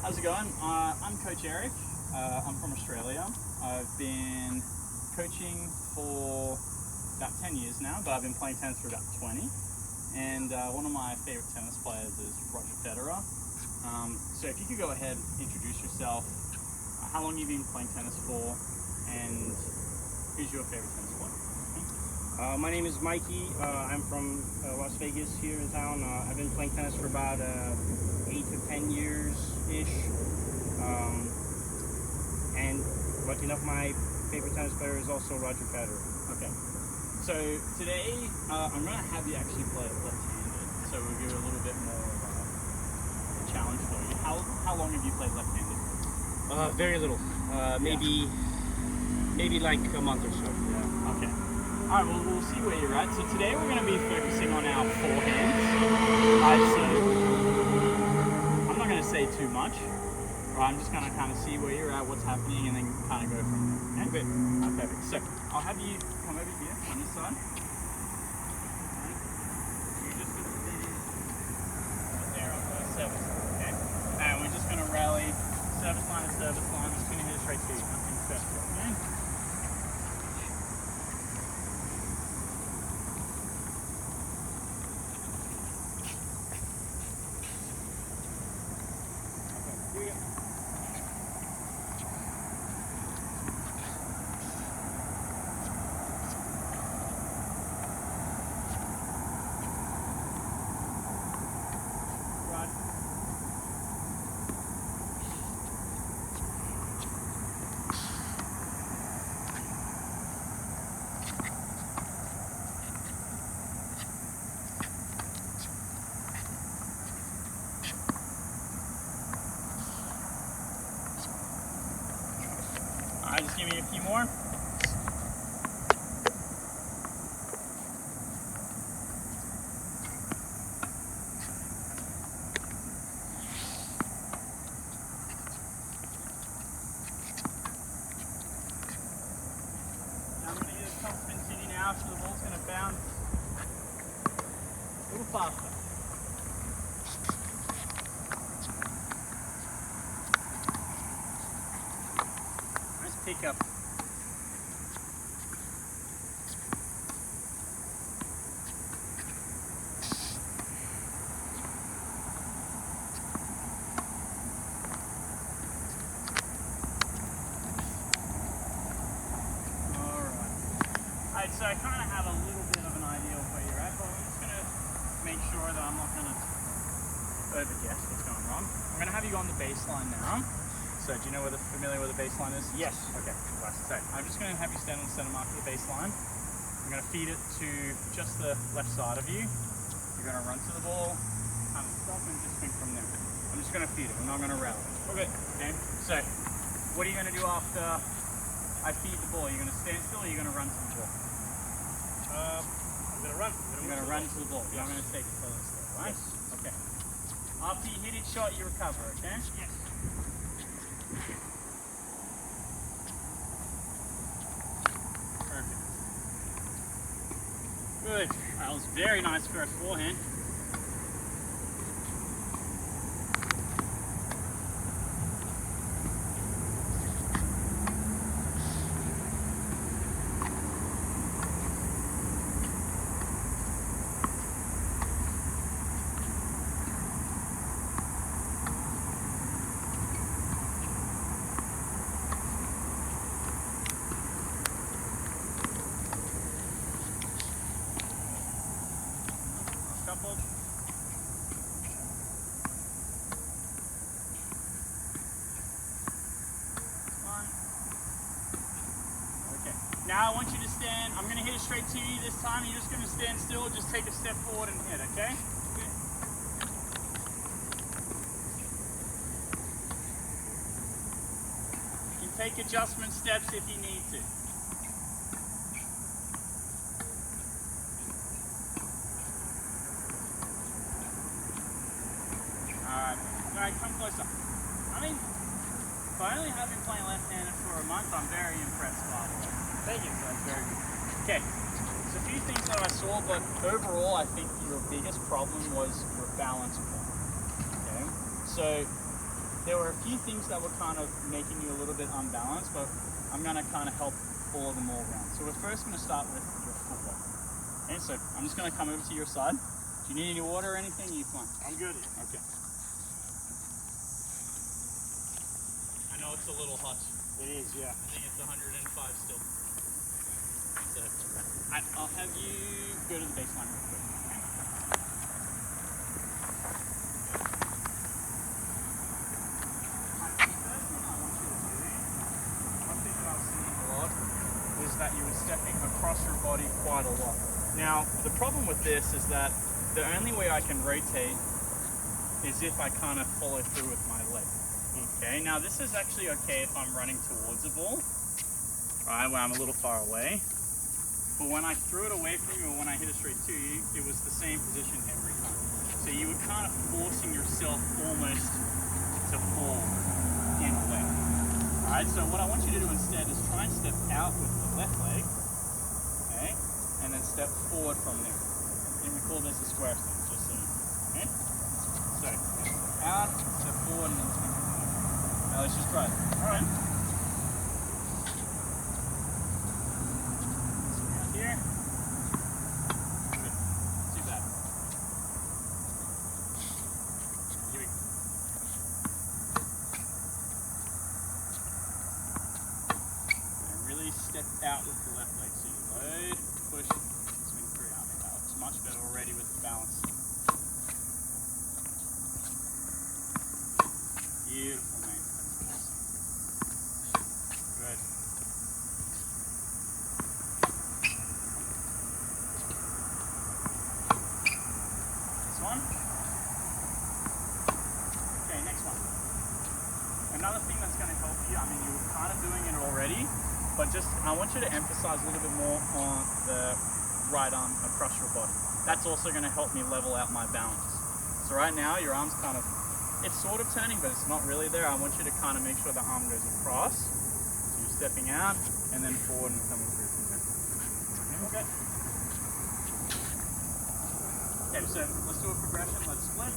How's it going? I'm Coach Erik. I'm from Australia. I've been coaching for about 10 years now, but I've been playing tennis for about 20. And one of my favorite tennis players is Roger Federer. So if you could go ahead, introduce yourself, how long you've been playing tennis for, and who's your favorite tennis player? My name is Mikey. I'm from Las Vegas here in town. I've been playing tennis for about 8 to 10 years-ish. And lucky enough, my favorite tennis player is also Roger Federer. Okay. So today, I'm going to have you actually play left-handed. So we'll give you a little bit more of a challenge for you. How long have you played left-handed? Very little. Maybe like a month or so. Yeah. Okay. Alright, well, we'll see where you're at. So today we're going to be focusing on our forehands. So I'm not going to say too much. Right, I'm just going to kind of see where you're at, what's happening, and then kind of go from there. Okay? Perfect. So I'll have you come over here on this side. Okay. You're just going to be there on the service line, okay? And we're just going to rally service line to service line. Just going to hit it straight to you. Nothing special, okay? Alright, just give me a few more. Now I'm going to get a top spin city now, so the ball's going to bounce a little faster. Pick up. Alright, so I kind of have a little bit of an idea of where you're at, but I'm just going to make sure that I'm not going to over-guess what's going wrong. I'm going to have you go on the baseline now. So do you know familiar with the baseline is? Yes. Okay, right. So I'm just going to have you stand on the center mark of the baseline. I'm going to feed it to just the left side of you. You're going to run to the ball, kind of stop and just swing from there. I'm just going to feed it. I'm not going to rally. Okay. Okay. So what are you going to do after I feed the ball? You're going to stand still or you're going to run to the ball? I'm going to run. You're going to run to the ball. Yes. I'm going to take it further still, right? Yes. Okay. After you hit each shot, you recover, okay? Yes. Perfect. Good. That was very nice first forehand. Couple. One. Okay. Now I want you to stand. I'm going to hit it straight to you this time. You're just going to stand still. Just take a step forward and hit, okay? Good. You can take adjustment steps if you need to. Alright, come closer. I mean, I only have been playing left-handed for a month. I'm very impressed by it. Thank you. That's very good. Okay, there's a few things that I saw, but overall, I think your biggest problem was your balance point. Okay, so there were a few things that were kind of making you a little bit unbalanced, but I'm going to kind of help all of them all around. So we're first going to start with your football. Okay, so I'm just going to come over to your side. Do you need any water or anything? You fine? I'm good. Okay. I know it's a little hot. It is, yeah. I think it's 105 still. So I'll have you go to the baseline real quick. That you were stepping across your body quite a lot. Now, the problem with this is that the only way I can rotate is if I kind of follow through with my leg. Okay, now this is actually okay if I'm running towards the ball, right, where I'm a little far away. But when I threw it away from you or when I hit it straight to you, it was the same position every time. So you were kind of forcing yourself almost to fall in a way. Alright, so what I want you to do instead is try and step out with the left leg, okay, and then step forward from there. And we call this a square stance, just so you know, okay? So, out, step forward, and then swing from there. Now let's just try it. Alright. Swing out here. Good. Not too bad. Here we go. Step out with the left leg, so you load, push, swing through. I think that looks much better already with the balance. Beautiful, mate. That's awesome. Good. This one. Okay, next one. Another thing that's going to help you, I mean, you were kind of doing it already, but just, I want you to emphasize a little bit more on the right arm across your body. That's also going to help me level out my balance. So right now, your arm's kind of, it's sort of turning, but it's not really there. I want you to kind of make sure the arm goes across. So you're stepping out, and then forward and coming through from there. Okay. Okay, so let's do a progression. Let's split,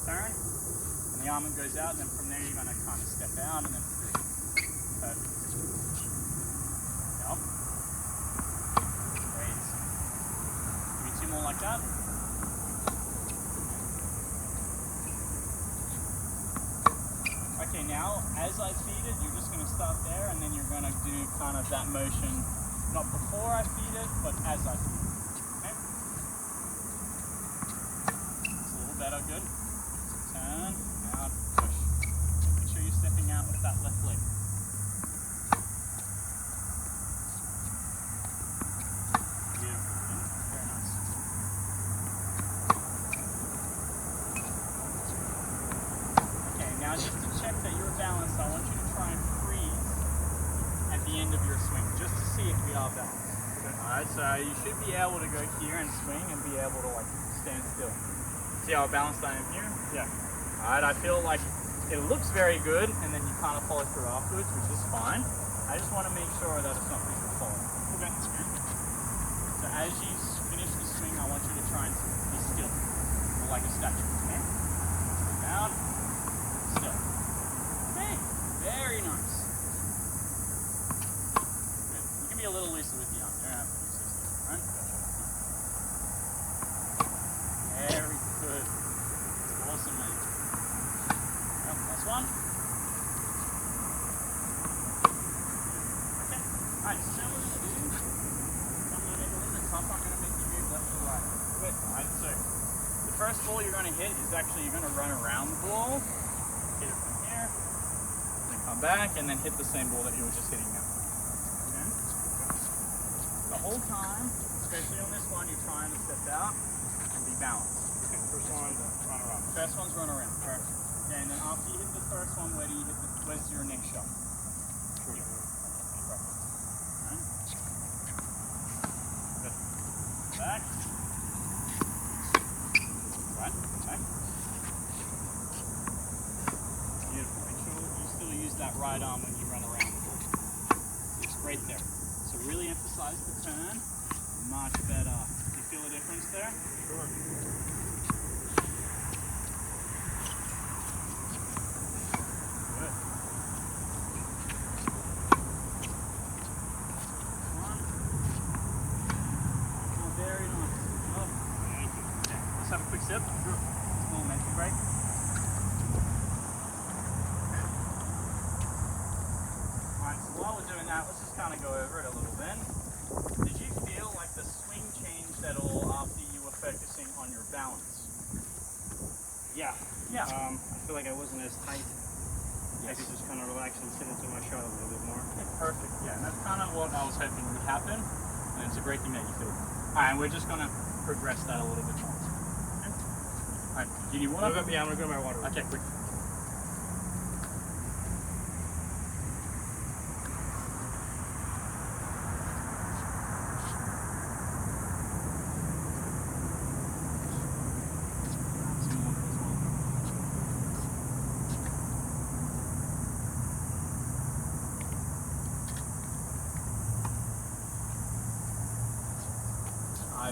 turn, and the arm goes out, and then from there, you're going to kind of step out, and then through. Perfect. Yep. Great. Give me two more like that. Okay, now as I feed it, you're just going to start there, and then you're going to do kind of that motion, not before I feed it, but as I feed it. Okay? It's a little better, good. Turn, out, push. Make sure you're stepping out with that left leg. Now just to check that you're balanced, I want you to try and freeze at the end of your swing, just to see if we are balanced. Alright, so you should be able to go here and swing and be able to like stand still. See how balanced I am here? Yeah. Alright, I feel like it looks very good, and then you kind of follow through afterwards, which is fine. I just want to make sure that it's not people falling. Okay. So as you finish the swing, I want you to try and be still, or like a statue. Okay? Step out. Still. Okay, very nice. Good. You can be a little looser with the arm. You don't have to be so stiff, right? Very good. That's awesome, mate. Yep, last one. Okay. Alright, so what we're going to do is I'm going to make it a little bit tough. I'm going to make you move left to right. Good. Alright, so the first ball you're going to hit is actually you're going to run around the ball. Hit it from here, then come back, and then hit the same ball that you were just hitting now. Okay? The whole time, especially on this one, you're trying to step out and be balanced. Okay, first one, run around. First one's run around. Perfect. Okay, and then after you hit the first one, where do you hit the, where's your next shot? Here. Perfect. Alright. Good. Back. Right, back. Beautiful. Make sure you still use that right arm when you run around the ball. It's right there. So really emphasize the turn. Much better. Do you feel a difference there? Sure. we're doing that, let's just kind of go over it a little bit. Did you feel like the swing changed at all after you were focusing on your balance? Yeah. Yeah. I feel like I wasn't as tight. I Yes. could just kind of relax and sit into my shot a little bit more. Okay, perfect. Yeah, and that's kind of what I was hoping would happen. And it's a great thing that you feel. All right, and we're just going to progress that a little bit more. Okay. All right, do you need water? Yeah, I'm going to go to my water. Okay, quick.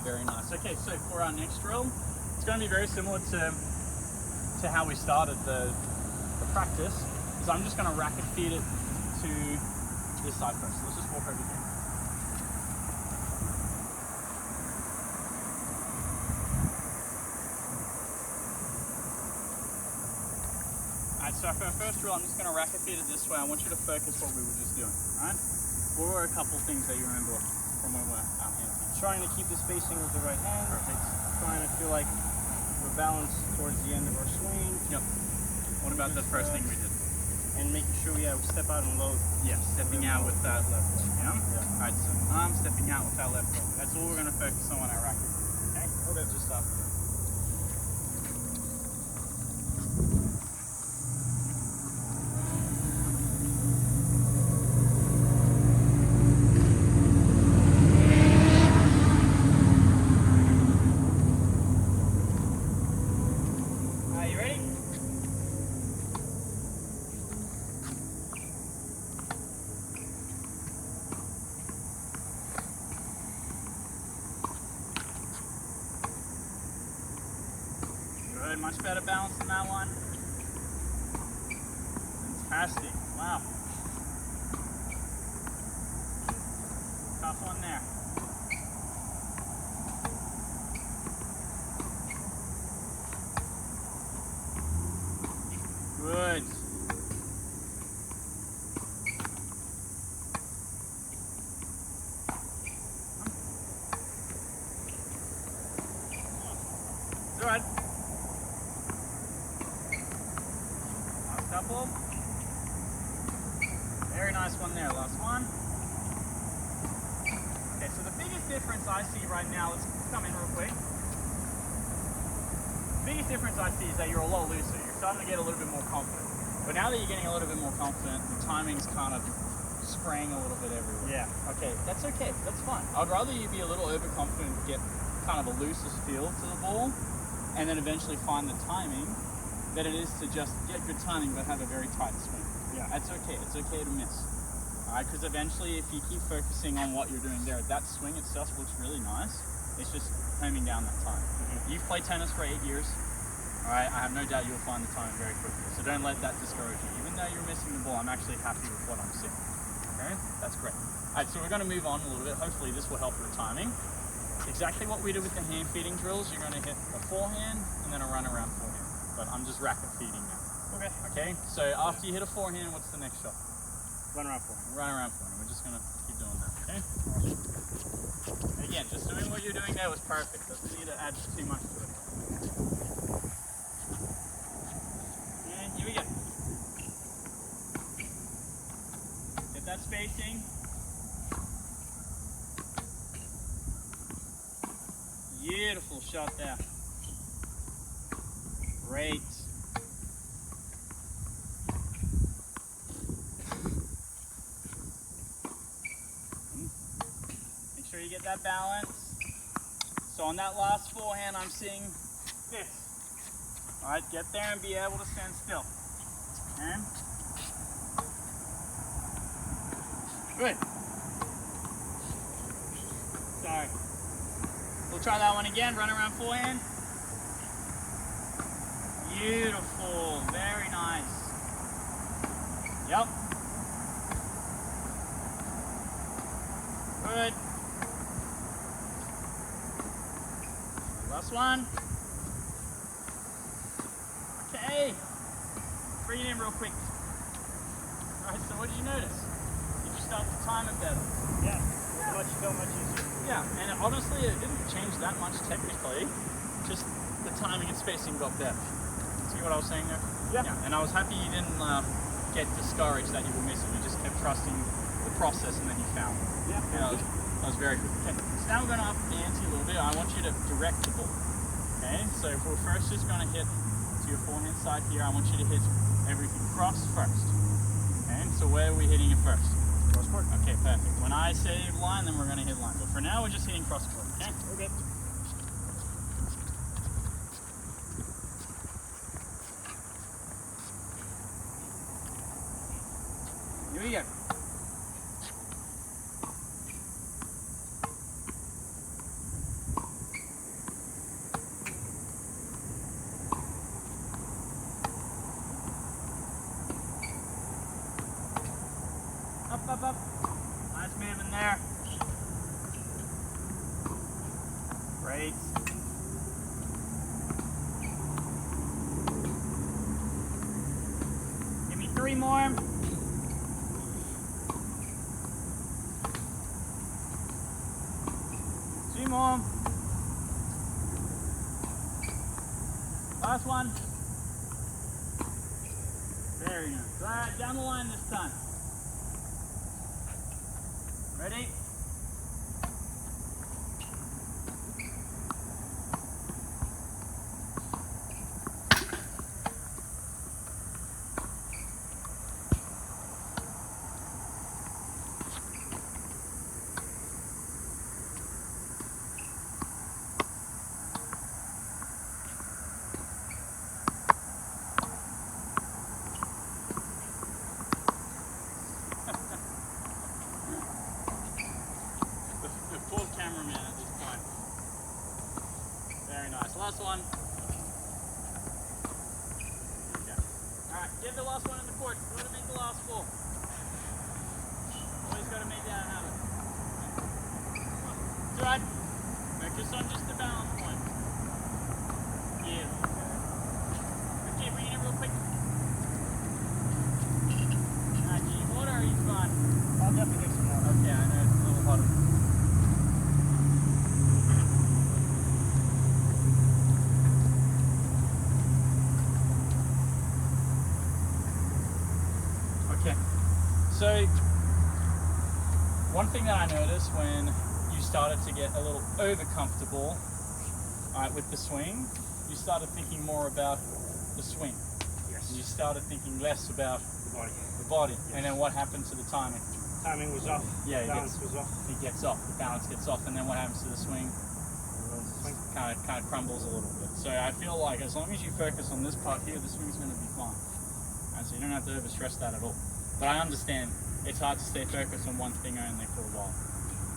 Very nice. Okay, so for our next drill, it's going to be very similar to how we started the practice. Is I'm just going to racket feed it to this side first. So let's just walk over here. Alright, so for our first drill, I'm just going to racket feed it this way. I want you to focus what we were just doing. Alright? What were a couple things that you remember from when we're out here? Trying to keep the spacing with the right hand. Perfect. Trying to feel like we're balanced towards the end of our swing. Yep. What about the first thing we did? And making sure we step out and load. Yes, stepping out with that left leg. Yeah? Yeah. Alright, so arm stepping out with that left leg. That's all we're going to focus on when I racket. Okay? Okay. Just after that. Much better balance than that one. Fantastic. Wow. Tough one there. Good. It's all right. Couple. Very nice one there, last one. Okay, so the biggest difference I see right now, let's come in real quick. The biggest difference I see is that you're a lot looser. You're starting to get a little bit more confident. But now that you're getting a little bit more confident, the timing's kind of spraying a little bit everywhere. Yeah. Okay, that's okay. That's fine. I'd rather you be a little overconfident, get kind of a loosest feel to the ball, and then eventually find the timing, than it is to just get good timing but have a very tight swing. Yeah. That's okay. It's okay to miss. Alright, because eventually if you keep focusing on what you're doing there, that swing itself looks really nice. It's just homing down that time. Mm-hmm. You've played tennis for 8 years. Alright, I have no doubt you'll find the time very quickly. So don't let that discourage you. Even though you're missing the ball, I'm actually happy with what I'm seeing. Okay? That's great. Alright, so we're going to move on a little bit. Hopefully this will help with the timing. Exactly what we did with the hand feeding drills. You're going to hit a forehand and then a run around forehand. But I'm just racket feeding now. Okay. Okay, so after you hit a forehand, what's the next shot? Run around forehand. Run around forehand. We're just going to keep doing that, okay? And again, just doing what you're doing there was perfect. Doesn't need to add too much to it. And here we go. Get that spacing. Beautiful shot there. Great. Make sure you get that balance. So on that last forehand, I'm seeing this. All right, get there and be able to stand still. Okay? Good. Sorry. We'll try that one again. Run around forehand. Beautiful, very nice. Yep. Good. Last one. Okay. Bring it in real quick. Alright, so what did you notice? Did you start to time it better. Yeah, feel much easier. Yeah, and honestly, it didn't change that much technically. Just the timing and spacing got better. See what I was saying there? Yeah. And I was happy you didn't get discouraged that you were missing. You just kept trusting the process and then you found it. Yeah. That was very good. Okay, so now we're going to up the ante a little bit. I want you to direct the ball. Okay, so if we're first just going to hit to your forehand side here, I want you to hit everything cross first. Okay, so where are we hitting it first? Cross court. Okay, perfect. When I say line, then we're going to hit line. But for now, we're just hitting cross court, okay? Okay. Here we go. Up. Nice movement there. Great. Give me 3 more. Two more. Last one. Very nice. Alright, down the line this time. Ready? Cameraman at this point. Very nice. Last one. Okay. Alright, give the last one in the court. You want to make the last 4. Always got to make that happen. It's alright. Focus on just the balance point. Yeah. Okay, bring it in real quick. Alright, do you need water or are you fine? I'll definitely get some more. Okay, I know it's a little hotter. Okay, so one thing that I noticed when you started to get a little over comfortable with the swing, you started thinking more about the swing. Yes. You started thinking less about The body. the body. Yes. And then what happens to the timing? Timing was off. Yeah, Balance was off. It gets off, the balance gets off, and then what happens to the swing? Swing. Kind of crumbles a little bit. So I feel like as long as you focus on this part here, the swing's going to be fine. And so you don't have to overstress that at all. But I understand it's hard to stay focused on one thing only for a while.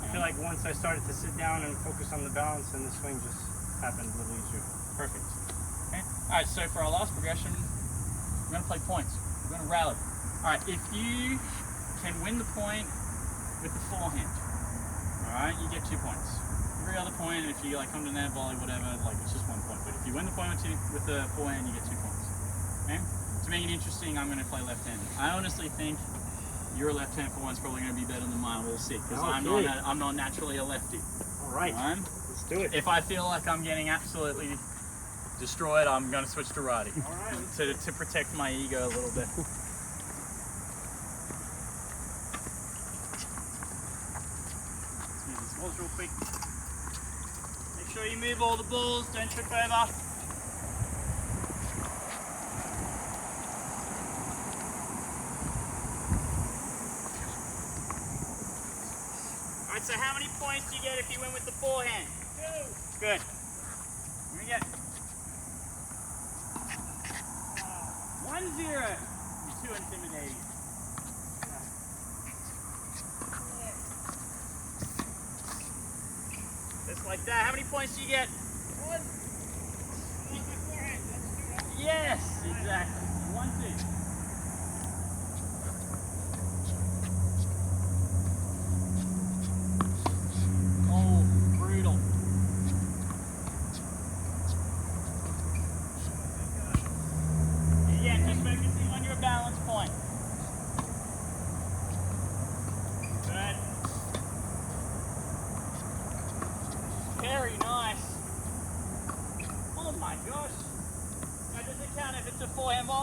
I feel like once I started to sit down and focus on the balance, and the swing just happened a little easier. Perfect. Okay. All right. So for our last progression, we're going to play points. We're going to rally. All right. If you can win the point with the forehand, all right, you get 2 points. Every other point, if you like come to net, volley, whatever, like it's just 1 point. But if you win the point with the forehand, you get 2 points. Okay. To make it interesting, I'm going to play left-handed. I honestly think your left-hand forehand is probably going to be better than mine. We'll see, because Okay. I'm not naturally a lefty. All right. All right? Let's do it. If I feel like I'm getting absolutely destroyed, I'm going to switch to righty. All right. To protect my ego a little bit. Let's move these balls real quick. Make sure you move all the balls, don't trip over. Alright, so how many points do you get if you win with the forehand? 2. Good. Here we go. 1-0. You're too intimidating. Just like that. How many points do you get? 1. Yes, exactly. 1-2. Oh, brutal. Again, just focusing on your balance point.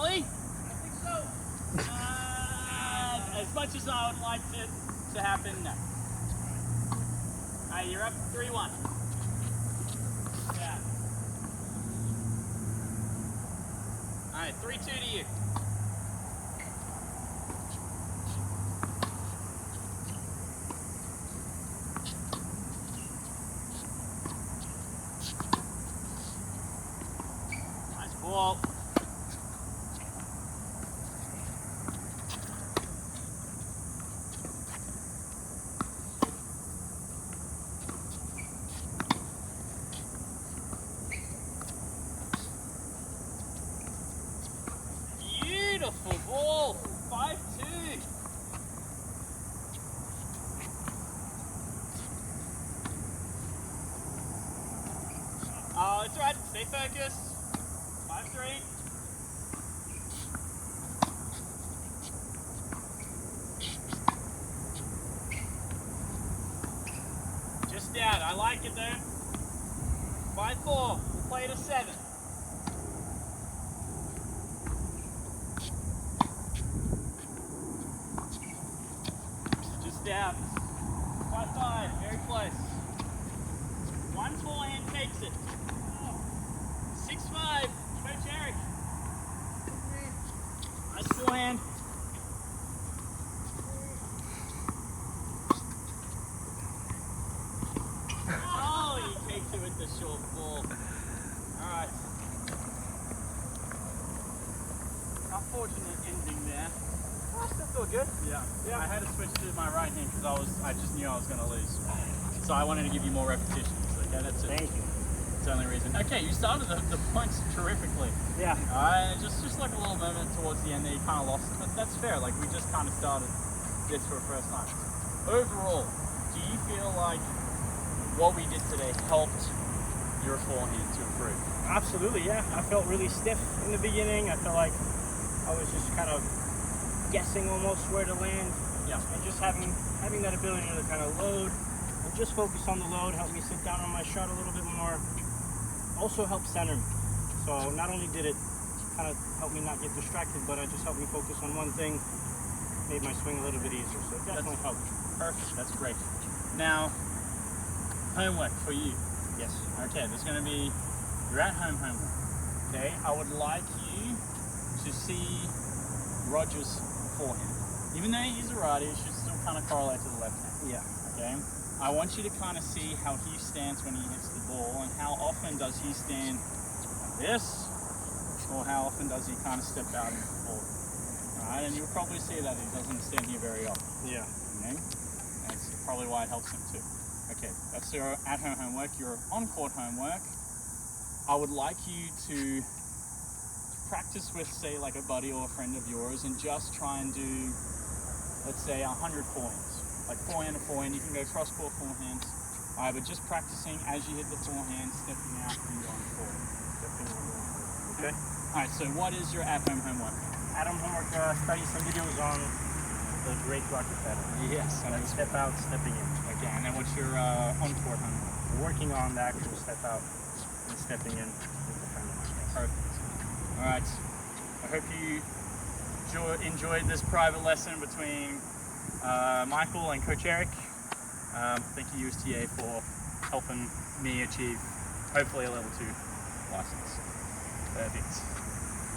Really? I think so. As much as I would like to happen, no. Alright, you're up 3-1. Yeah. Alright, 3-2 to you. Nice ball. Beautiful ball. 5-2. Oh, it's alright. Stay focused. 5-3. Just out. I like it though. 5-4. We'll play to 7. Just out. 5-5. Very close. One forehand takes it. 6-5. Coach Erik. Nice forehand. Oh, he takes it with the short ball. Alright. Unfortunate ending there. Oh, I still feel good. Yeah. I had to switch to my right hand because I just knew I was going to lose. So I wanted to give you more repetitions. Okay, that's it. Thank you. That's the only reason. Okay, you started the points terrifically. Yeah. Just like a little moment towards the end there, you kind of lost it, but that's fair. Like, we just kind of started this for the first time. Overall, do you feel like what we did today helped your forehand to improve? Absolutely, yeah. I felt really stiff in the beginning. I felt like I was just kind of guessing almost where to land. Yeah. And just having that ability to kind of load and just focus on the load helped me sit down on my shot a little bit more. Also helped center me. So not only did it kind of help me not get distracted, but it just helped me focus on one thing, made my swing a little bit easier. So it definitely helped. Perfect. That's great. Now, homework for you. Yes. Okay, there's going to be your at-home homework. Okay, I would like you to see Roger's forehand. Even though he's a righty, it should still kind of correlate to the left hand. Yeah. Okay, I want you to kind of see how he stands when he hits the ball, and how often does he stand like this, or how often does he kind of step out and forward. Alright, and you'll probably see that he doesn't stand here very often. Yeah. Okay, that's probably why it helps him too. Okay, that's your at-home homework. Your on-court homework, I would like you to practice with, say, like a buddy or a friend of yours, and just try and do, let's say, 100 forehands. Like forehand to forehand, you can go cross-court forehands. Alright, but just practicing as you hit the forehand, stepping out and going forward. Okay. Alright, so what is your at-home homework? At-home homework, study some videos on the great rocket pattern. Yes. And then step out, stepping in. Okay, and then what's your on-court homework? Working on the actual step out and stepping in with the family. Perfect. Alright, I hope you enjoyed this private lesson between Michael and Coach Erik. Thank you USTA for helping me achieve hopefully a level 2 license. Perfect.